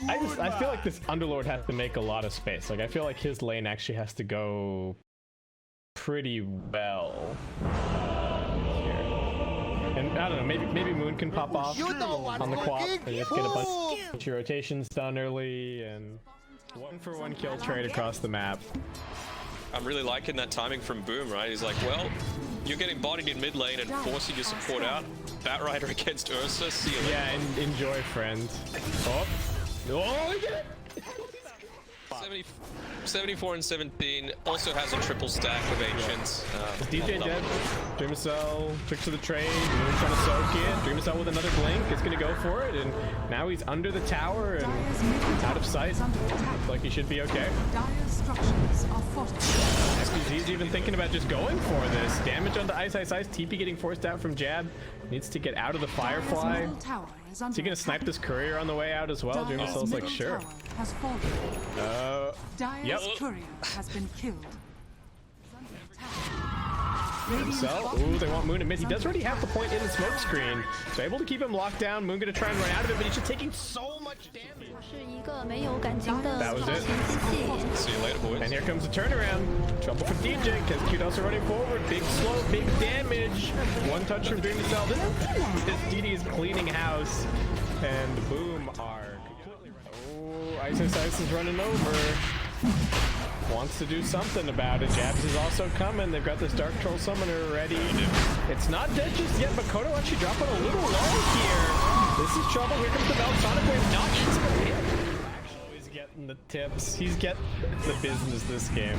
I feel like this Underlord has to make a lot of space. Like I feel like his lane actually has to go pretty well here. And I don't know, maybe Moon can pop off on the quad and just get a bunch of rotations done early and 1-for-1 kill trade across the map. I'm really liking that timing from Boom, right? He's like, well, you're getting bodied in mid lane and forcing your support out. Batrider against Ursa, see you later. Yeah, and enjoy, friend. Oh, he did it! 74 and 17 also has a triple stack of Ancients. DJ dead. Dreamcell tricks to the trade. Moon trying to soak it. Dreamcell with another blink. It's going to go for it. And now he's under the tower and out of sight. Looks like he should be okay. He's even thinking about just going for this. Damage onto Ice. TP getting forced out from Jab. Needs to get out of the Firefly. Is he going to snipe this courier on the way out as well? Dreamcell's like, sure. Yep. Courier has been killed. So, ooh, they want Moon in mid. He does already have the point in the smoke screen, so able to keep him locked down. Moon gonna try and run out of it, but he's just taking so much damage. That was it. See you later, boys. And here comes the turnaround. Trouble for DJ, because Kudos are running forward. Big slow, big damage. One touch from Dreamcell. This DD is cleaning house, and Boom are completely right. Oh, Ice is running over. Wants to do something about it. Jabs is also coming. They've got this Dark Troll Summoner ready. It's not dead just yet, but Kodo actually dropping a little low here. This is trouble. Here comes the Belt. Sonic Wave not into the hit. Actually, he's getting the tips. He's getting the business this game.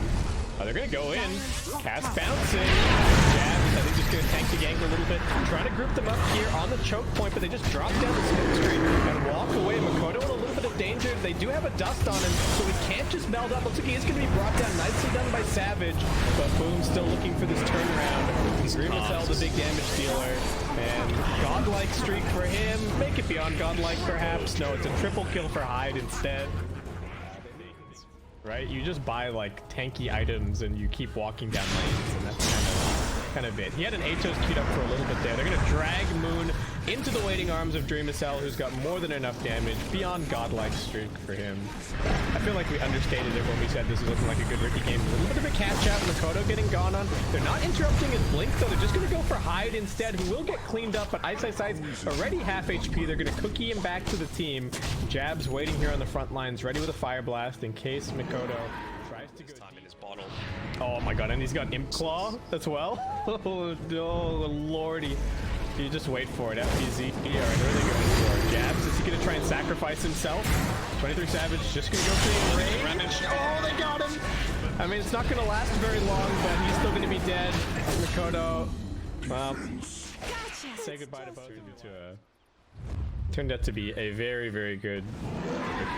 Oh, they're going to go in. Cast bouncing. Jabs, I think, just going to tank the gank a little bit. Trying to group them up here on the choke point, but they just drop down the smoke screen and walk away. Makoto in a little bit of danger. They do have a dust on him, so he can't just meld up. Looks like he is going to be brought down. Nicely done by Savage, but Boom still looking for this turnaround. Dreamcell, the big damage dealer. And godlike streak for him. Make it beyond godlike, perhaps. No, it's a triple kill for Hyde instead. Right? You just buy like tanky items and you keep walking down lanes, and that's kind of it. He had an Atos queued up for a little bit there. They're gonna drag Moon into the waiting arms of Dreamcell, who's got more than enough damage beyond godlike streak for him. I feel like we understated it when we said this was looking like a good Ricky game. A little bit of a catch out, Makoto getting gone on. They're not interrupting his blink though. They're just gonna go for Hyde instead, who will get cleaned up, but Ice already half HP. They're gonna cookie him back to the team. Jabs waiting here on the front lines, ready with a Fire Blast in case Makoto tries to go time in his bottle. Oh my god, and he's got Imp Claw as well. Oh lordy. You just wait for it. FPZ. Alright, where are they going for? Jabs, is he gonna try and sacrifice himself? 23 Savage just gonna go for the range. Oh, they got him! I mean, it's not gonna last very long, but he's still gonna be dead. Makoto, well, say goodbye to both. Turned out to be a very, very good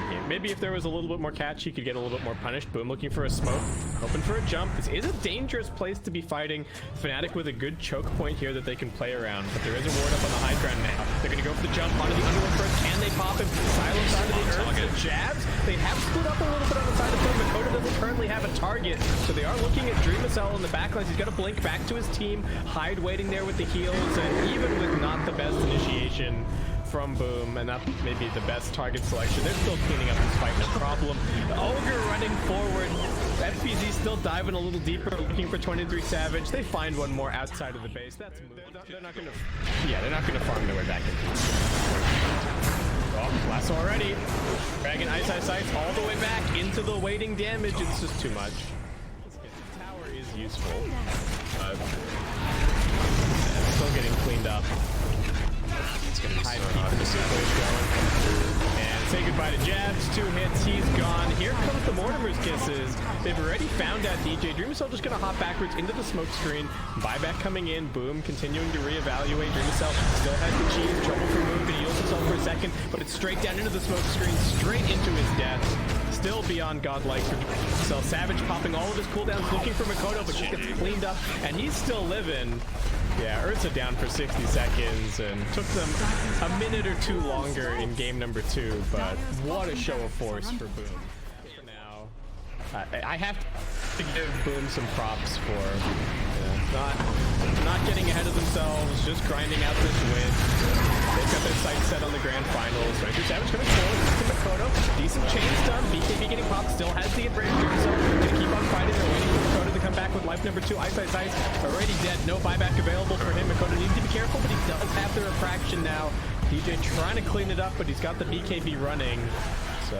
game. Maybe if there was a little bit more catch, he could get a little bit more punished. Boom looking for a smoke, hoping for a jump. This is a dangerous place to be fighting. Fnatic with a good choke point here that they can play around, but there is a ward up on the high ground now. They're going to go for the jump onto the Underworld first. Can they pop him? Silence onto the Earth. Jabs. They have split up a little bit on the side of Boom. Makoto doesn't currently have a target, so they are looking at Dreamcell in the backlines. He's got to blink back to his team. Hyde waiting there with the heals, and even with not the best initiation from Boom, and that may be the best target selection, they're still cleaning up this fight, no problem. Ogre running forward. FPZ still diving a little deeper, looking for 23 Savage. They find one more outside of the base. That's they're not gonna, yeah, they're not gonna farm their way back in. Oh, lasso already. Dragon Ice all the way back into the waiting damage. It's just too much. The tower is useful, but still getting cleaned up. It's gonna be Hyde so hard to see where he's going. And say goodbye to Jabs. 2 hits, he's gone. Here comes the Mortimer's Kisses. They've already found out DJ. Dreamcell just gonna hop backwards into the smoke screen. Buyback coming in. Boom continuing to reevaluate. Dreamcell still has the cheese. Trouble for Boom. He heals himself for a second, but it's straight down into the smoke screen, straight into his death. Still beyond godlike for Dreamcell. Savage popping all of his cooldowns, looking for Makoto, but just gets cleaned up, and he's still living. Yeah, Ursa down for 60 seconds, and took them a minute or two longer in game number 2, but what a show of force for Boom. For now, I have to give Boom some props for not getting ahead of themselves, just grinding out this win. They Both got their sights set on the grand finals. Ranger Savage gonna kill to Makoto. Decent chain stun. BKB getting popped. Still has the advantage. So gonna keep on fighting. They're waiting for Makoto to come back with life number 2. Ice. Already dead. No buyback available for him. Makoto needs to be careful, but he does have the refraction now. DJ trying to clean it up, but he's got the BKB running. So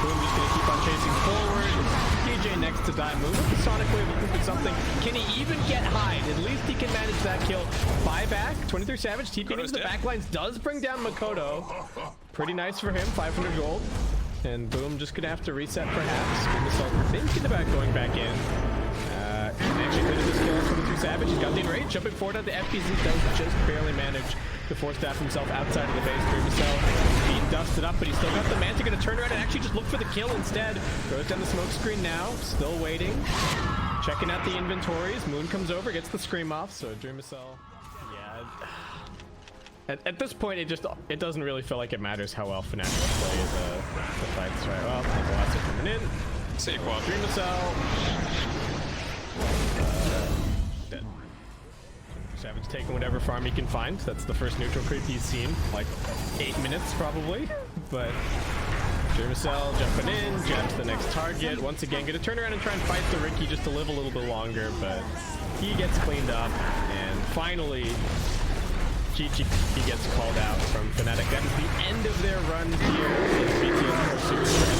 Boom just gonna keep on chasing forward. DJ next to die. Move with the Sonic Wave, looking for something. Can he even get hide? At least he can manage that kill. Buyback. 23 Savage TPing into the backlines does bring down Makoto. Pretty nice for him. 500 gold. And Boom just gonna have to reset perhaps. BoomEsports thinking about going back in. Actually cleared this kill on 23 Savage. He's got the enrage. Jumping forward on the FBZ does just barely manage to force staff himself outside of the base. BoomEsports being dusted up, but he's still got the Manta. Gonna turn around and actually just look for the kill instead. Throws down the smoke screen now. Still waiting. Checking out the inventories. Moon comes over, gets the scream off. So BoomEsports, yeah. At this point, it doesn't really feel like it matters how well Fnatic play the fights, right? Well, the last are coming in. See you, Quad. BoomEsports. Dead. Savage taking whatever farm he can find. That's the first neutral creep he's seen, like 8 minutes probably. But BoomEsports jumping in, jabs the next target. Once again, gonna turn around and try and fight the Ricky just to live a little bit longer, but he gets cleaned up, and finally he gets called out from Fnatic. That is the end of their run here in BTS Pro Series.